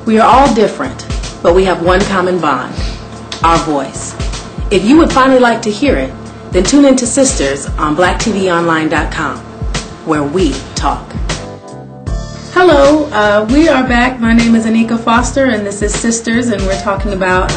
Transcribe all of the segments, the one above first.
We are all different, but we have one common bond, our voice. If you would finally like to hear it, then tune in to Sisters on blacktvonline.com, where we talk. Hello, we are back. My name is Anika Foster, and this is Sisters, and we're talking about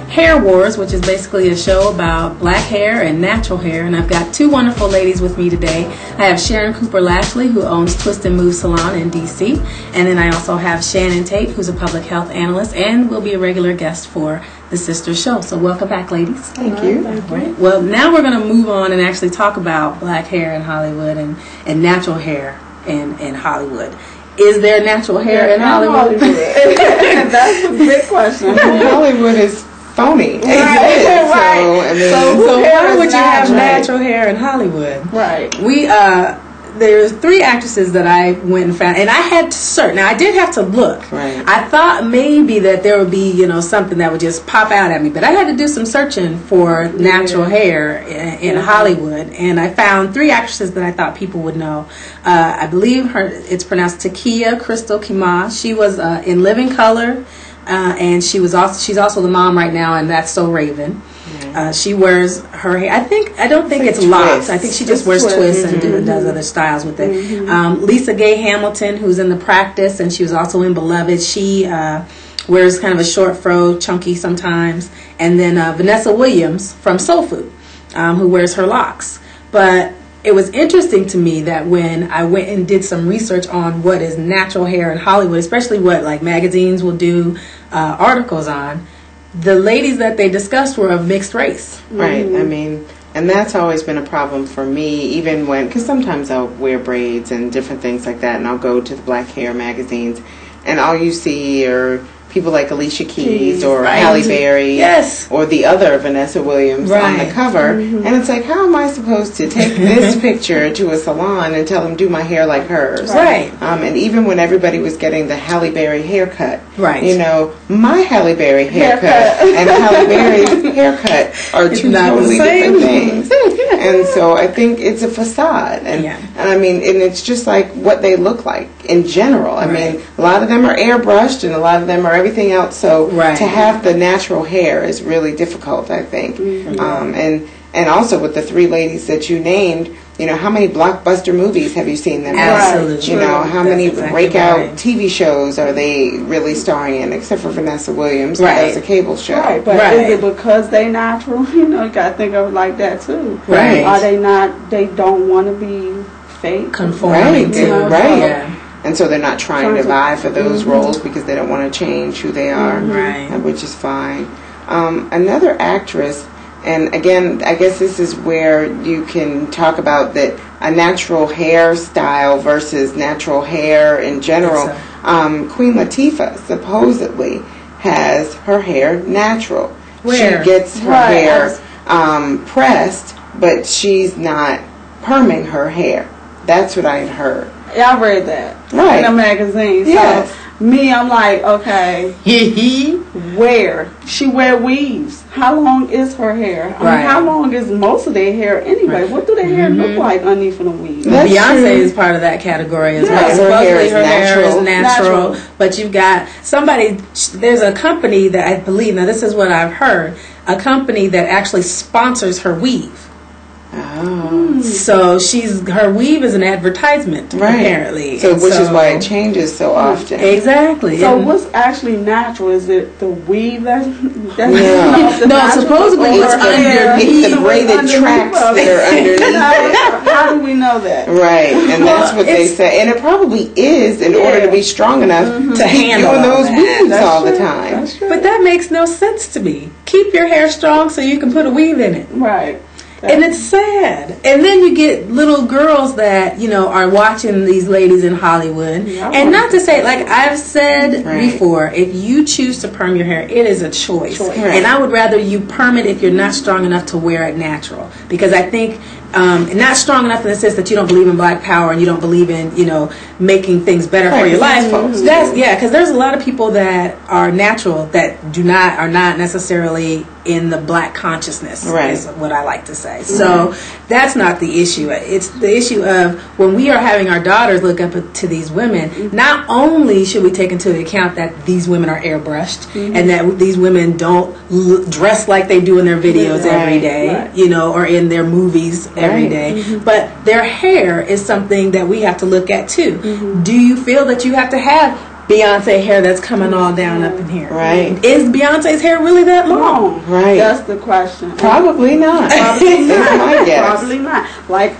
Hair Wars, which is basically a show about black hair and natural hair. And I've got two wonderful ladies with me today. I have Sharon Cooper Lashley, who owns Twist and Move Salon in D.C., and then I also have Shannon Tate, who's a public health analyst, and will be a regular guest for the Sisters show. So welcome back, ladies. Thank you. Right. Well, now we're going to move on and actually talk about black hair in Hollywood and natural hair in Hollywood. Is there natural hair in Hollywood? That's a big question. Hollywood is phony. Right. So why would you have natural hair in Hollywood? Right. There's three actresses that I went and found, and I had to search. Now I did have to look. Right. I thought maybe that there would be, something that would just pop out at me, but I had to do some searching for natural hair in Hollywood, and I found three actresses that I thought people would know. I believe it's pronounced Takia Crystal Kima. She was in Living Color, and she's also the mom right now, and That's So Raven. She wears her hair. I don't think it's locks. I think she just wears twists and does other styles with it. Lisa Gay Hamilton, who's in The Practice, and she was also in Beloved. She wears kind of a short fro, chunky sometimes. And then Vanessa Williams from Soul Food, who wears her locks. But it was interesting to me that when I went and did some research on what is natural hair in Hollywood, especially what like magazines will do articles on, the ladies that they discussed were of mixed race. Right. I mean, and that's always been a problem for me, even because sometimes I'll wear braids and different things like that, and I'll go to the black hair magazines, and all you see are people like Alicia Keys or Halle Berry, or the other Vanessa Williams on the cover, and it's like, how am I supposed to take this picture to a salon and tell them do my hair like hers? Right. And even when everybody was getting the Halle Berry haircut, right. My Halle Berry haircut and Halle Berry's haircut are two totally different things. And so I think it's a facade, and I mean, and it's just like what they look like in general. I mean, a lot of them are airbrushed, and a lot of them are everything else. So to have the natural hair is really difficult, I think. And also with the three ladies that you named, how many blockbuster movies have you seen them in? Absolutely. How many breakout TV shows are they really starring in, except for Vanessa Williams, that's a cable show. Right, but is it because they natural? You got to think of it like that too. Right. Are they not? They don't want to be fake, conforming to right. And so they're not trying to vie for those roles because they don't want to change who they are, which is fine. Another actress. And again, I guess this is where you can talk about that a natural hairstyle versus natural hair in general. Queen Latifah supposedly has her hair natural. Where? She gets her hair pressed, but she's not perming her hair. That's what I had heard. Yeah, I read that in a magazine. Yes. So me, I'm like, okay, where? She wear weaves. How long is her hair? I mean, how long is most of their hair anyway? What do their hair look like underneath the weave? Beyonce is part of that category as well. Supposedly her hair is natural. But you've got there's a company that I believe, now this is what I've heard, a company that actually sponsors her weave. Oh. So her weave is an advertisement, apparently. So which is why it changes so often. Exactly. So what's actually natural? Is it the weave that's no, supposedly it's underneath the braided tracks that are underneath. How do we know that? Right, and that's what they say. And it probably is in order to be strong enough to handle those weaves all the time. But that makes no sense to me. Keep your hair strong so you can put a weave in it. Right. And it's sad. And then you get little girls that, are watching these ladies in Hollywood. And not to say, like I've said before, if you choose to perm your hair, it is a choice. And I would rather you perm it if you're not strong enough to wear it natural. Because I think not strong enough in the sense that you don't believe in Black power and you don't believe in, making things better for your life. Because there's a lot of people that are natural that are not necessarily in the Black consciousness, is what I like to say. So that's not the issue. It's the issue of when we are having our daughters look up to these women, not only should we take into account that these women are airbrushed and that these women don't dress like they do in their videos every day, or in their movies every day, but their hair is something that we have to look at too. Do you feel that you have to have Beyonce hair that's coming all down up in here? Right. Is Beyonce's hair really that long? Right. That's the question. Probably not. Probably not. My guess. Probably not. Like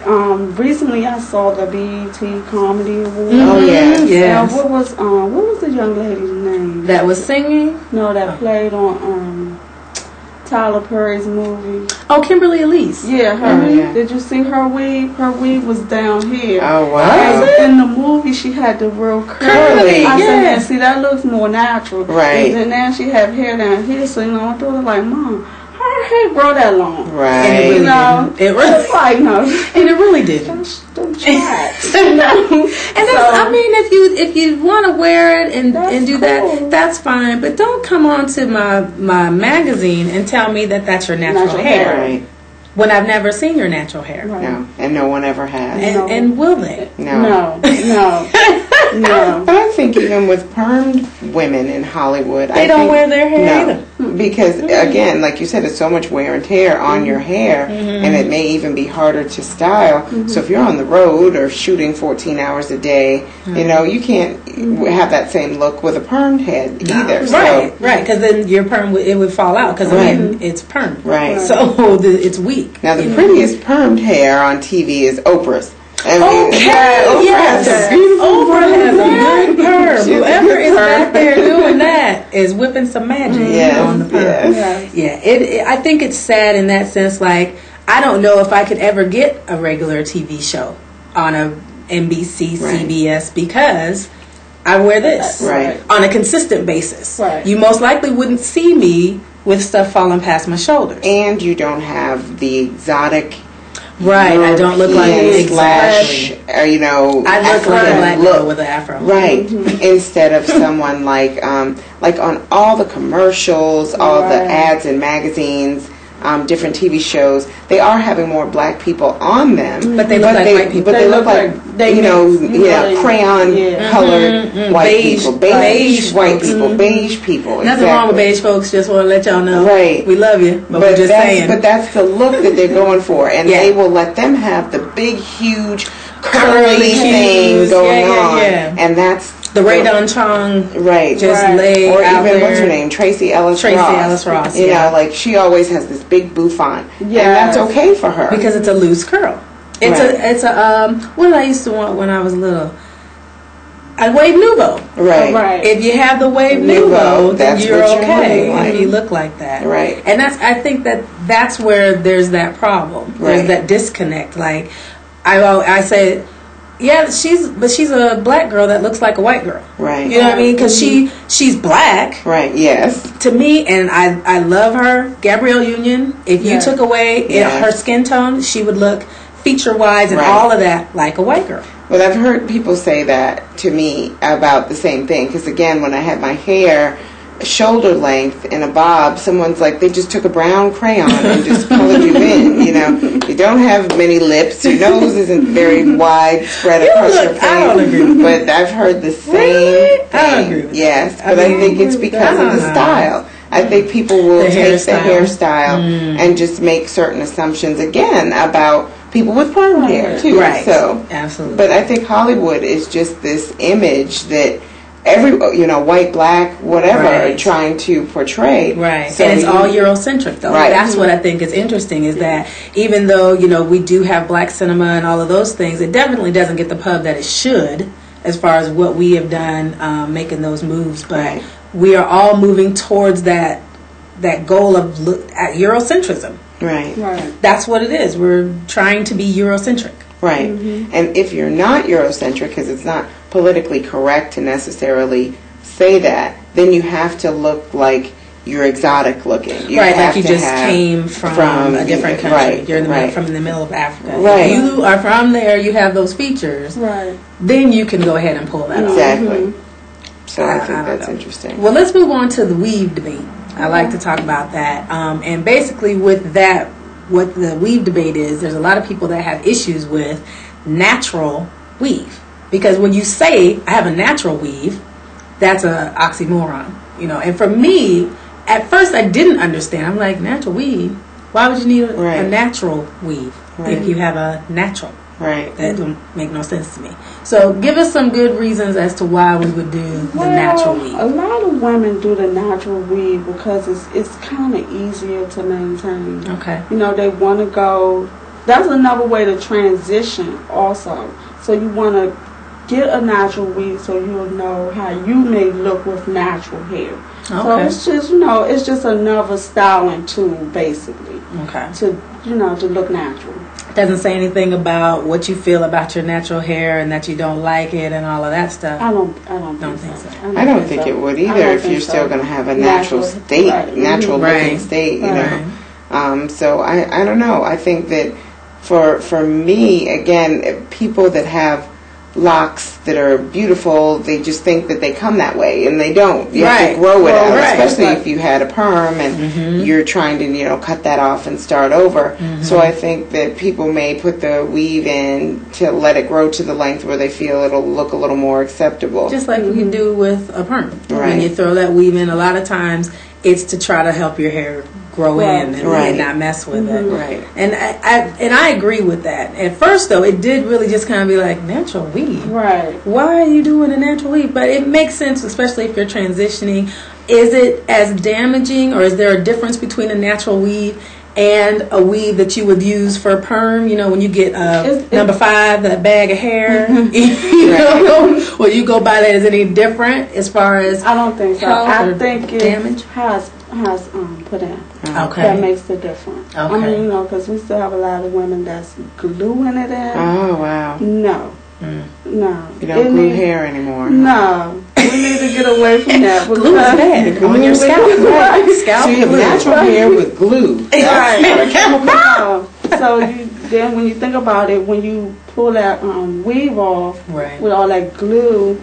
recently, I saw the BET Comedy Award. Oh yes. Yes. What was the young lady's name? That was singing? No, that played on Tyler Perry's movie. Oh, Kimberly Elise. Yeah, her. Did you see her weave? Her weave was down here. Oh wow. And in the movie, she had the real curly. I said, see, that looks more natural. Right. And then she have hair down here, so I thought was like, Mom, her hair grow that long. Right. And it really didn't. It really, like, no. And it really didn't. Don't try it. And that's, I mean, if you want to wear it and do cool. that, that's fine. But don't come on to my magazine and tell me that that's your natural hair. Right. When I've never seen your natural hair. Right. No, and no one ever has. And will they? No. But I think even with permed women in Hollywood, they don't wear their hair either. Because again, like you said, it's so much wear and tear on your hair, and it may even be harder to style. So if you're on the road or shooting 14 hours a day, you can't have that same look with a permed head either. Right, because then your perm it would fall out because it's permed. Right. So it's weak. Now the prettiest permed hair on TV is Oprah's. I mean, Oprah has a good perm. Whoever is back there doing that is whipping some magic on the perm. I think it's sad in that sense. Like, I don't know if I could ever get a regular TV show on a NBC, CBS because I wear this on a consistent basis. Right. You most likely wouldn't see me with stuff falling past my shoulders. And you don't have the exotic. Right, I don't look like exactly. I look like a black girl with an afro. Right, instead of someone like on all the commercials, all the ads in magazines, different TV shows, they are having more black people on them. But they look like white people. But they look like crayon colored white people, beige white people, beige people. Nothing wrong with beige folks. Just want to let y'all know, we love you, but we're just saying. But that's the look that they're going for, and they will let them have the big, huge, curly thing going on, and that's the Ray Don Chong, just lay or out even there. What's her name, Tracy Ellis Ross. You know, like she always has this big bouffant, and that's okay for her because it's a loose curl. It's a what did I used to want when I was little? A wave nouveau. Right. If you have the wave nouveau, then you're okay like. if you look like that. Right. And I think that's where there's that problem. There's that disconnect. Like I say, she's a black girl that looks like a white girl. Right. You know what I mean? Because she's black. Right. Yes. To me, and I love her, Gabrielle Union. If you took away her skin tone, she would look feature-wise and all of that like a white girl. Well, I've heard people say that to me about the same thing. Because again, when I had my hair shoulder length in a bob, someone's like, they just took a brown crayon and just colored you in. You know, you don't have many lips. Your nose isn't very wide spread across your face. I don't agree. But I've heard the same thing. I don't agree with yes, but I think it's because of the style. I think people will take the hairstyle and just make certain assumptions again about people with perm hair too. Right. So absolutely. But I think Hollywood is just this image that white, black, whatever, are trying to portray. Right. So and it's all Eurocentric though. Right. That's what I think is interesting is that even though, we do have black cinema and all of those things, it definitely doesn't get the pub that it should as far as what we have done making those moves. But we are all moving towards that goal of Eurocentrism. Right. That's what it is. We're trying to be Eurocentric. Right. And if you're not Eurocentric, because it's not politically correct to necessarily say that, then you have to look like you're exotic looking. You like you just came from a different country. Right, you're from the middle of Africa. Right. If you are from there, you have those features. Right. Then you can go ahead and pull that off. Exactly. So I think that's interesting. Well, let's move on to the weave debate. I like to talk about that. And basically with that, what the weave debate is, there's a lot of people that have issues with natural weave. Because when you say, I have a natural weave, that's an oxymoron. And for me, at first I didn't understand. I'm like, natural weave? Why would you need a natural weave if you have a natural? Right. That don't make no sense to me. So give us some good reasons as to why we would do the natural weave. A lot of women do the natural weave because it's kind of easier to maintain. Okay. They want to go. That's another way to transition also. So you want to get a natural weave so you'll know how you may look with natural hair. Okay. So it's just, it's just another styling tool basically. Okay. To look natural. Doesn't say anything about what you feel about your natural hair and that you don't like it and all of that stuff. I don't think so. I don't think it would either if you're still going to have a natural state, natural looking state, So I don't know. I think that for me, again, people that have locks that are beautiful, they just think that they come that way, and they don't. You have to grow it out, especially if you had a perm and you're trying to, cut that off and start over. So I think that people may put the weave in to let it grow to the length where they feel it'll look a little more acceptable. Just like you do with a perm. Right. When you throw that weave in, a lot of times it's to try to help your hair grow in and not mess with it. Right. And I agree with that. At first, though, it did really just kind of be like, natural weave? Right. Why are you doing a natural weave? But it makes sense, especially if you're transitioning. Is it as damaging, or is there a difference between a natural weave and a weave that you would use for a perm? When you get number 5, that bag of hair, will you go by that? Is it any different as far as I don't think so. I think it damage has put in. Okay. That makes the difference. Okay. I mean, because we still have a lot of women that's gluing it in. Oh, wow. No. No. You don't glue hair anymore. No. We need to get away from that. Glue is bad on your scalp. Right. Scalp so you have natural hair with glue. Right. Not a chemical. So then when you think about it, when you pull that weave off with all that glue,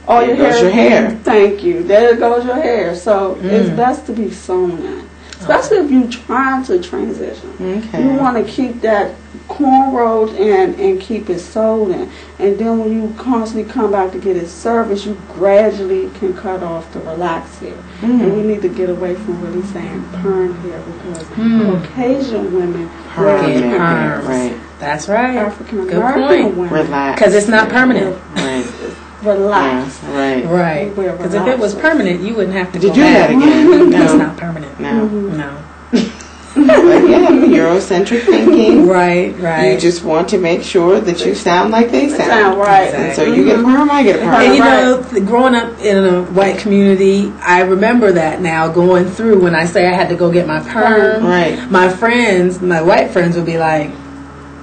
all there your goes your hair. Thank you. There goes your hair. So it's best to be sewn in. Especially if you're trying to transition. Okay. You want to keep that cornrowed in and keep it sewed in. And then when you constantly come back to get it serviced, you gradually can cut off the relaxed hair. And we need to get away from really saying perm hair, because Caucasian women wear perms. Right. That's right. African American women. Relax. Because it's not permanent. Right. Relax. Right. Because if it was permanent, you wouldn't have to do go that back. again. That's not permanent. No. But yeah, Eurocentric thinking. Right. You just want to make sure that you sound like they sound. Right. Exactly. And so you get a perm, I get a perm. And growing up in a white community, I remember that now going through when I say I had to go get my perm. Right. My friends, my white friends would be like,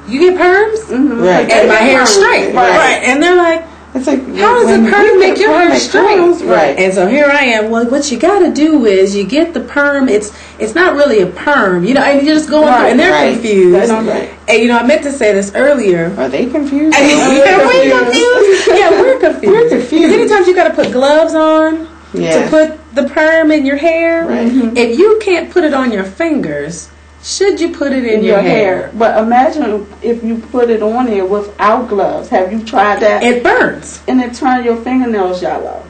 "You get perms?" Right. And my hair's straight. Right. And they're like, it's like, how does a perm make your hair straight? Right. And so here I am. Well, what you got to do is you get the perm. It's not really a perm, and you're just going through, and they're confused. That's right. And I meant to say this earlier. Are they confused? We're confused. Yeah, we're confused. We're confused. Many times you got to put gloves on to put the perm in your hair. Right. If you can't put it on your fingers, should you put it in your hair? But imagine if you put it on there without gloves. Have you tried that? It burns. And it turns your fingernails yellow.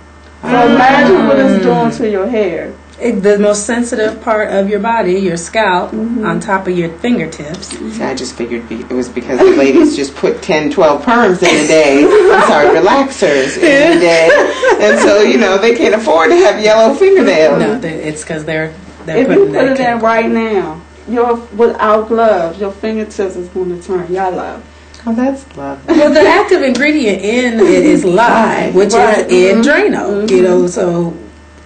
So imagine what it's doing to your hair. The most sensitive part of your body, your scalp, on top of your fingertips. See, I just figured it was because the ladies just put 10, 12 perms in a day. Relaxers in a day. And so, they can't afford to have yellow fingernails. No, it's because they're if putting you put it in right now, without gloves, your fingertips is going to turn yellow. Oh, that's lovely. Well, the active ingredient in it is lye, which is in Drano.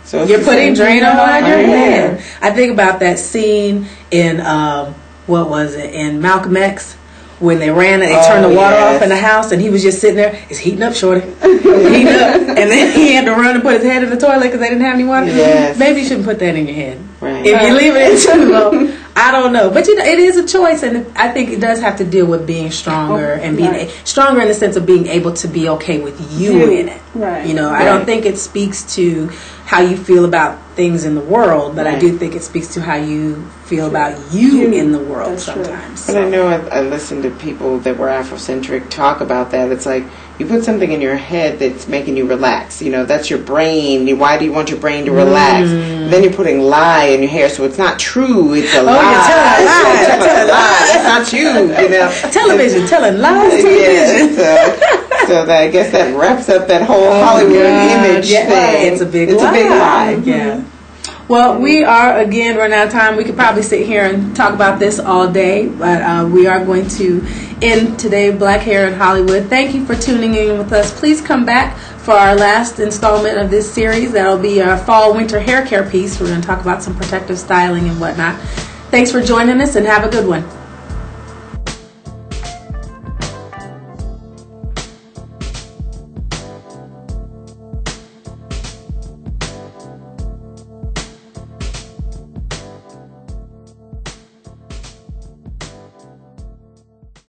So you're putting Drano on your head. I think about that scene in in Malcolm X when they ran and they turned the water off in the house, and he was just sitting there. It's heating up, shorty. Heating up. And then he had to run and put his head in the toilet because they didn't have any water. Yes. Maybe you shouldn't put that in your head. Right. If you leave it in too low, I don't know. But it is a choice, and I think it does have to deal with being stronger and being stronger in the sense of being able to be okay with you in it. Right. I don't think it speaks to how you feel about things in the world, but I do think it speaks to how you feel about you in the world. That's sometimes. But I know I listened to people that were Afrocentric talk about that. It's like you put something in your head that's making you relax. That's your brain. Why do you want your brain to relax? Then you're putting lie in your hair, so it's not true. It's a lie. You're telling a lie. It's not you. Television telling lies. Television. So that, I guess that wraps up that whole Hollywood image thing. It's a big lie. Yeah. Well, we are, again, running out of time. We could probably sit here and talk about this all day, but we are going to end today, Black Hair in Hollywood. Thank you for tuning in with us. Please come back for our last installment of this series. That'll be our fall-winter hair care piece. We're going to talk about some protective styling and whatnot. Thanks for joining us, and have a good one.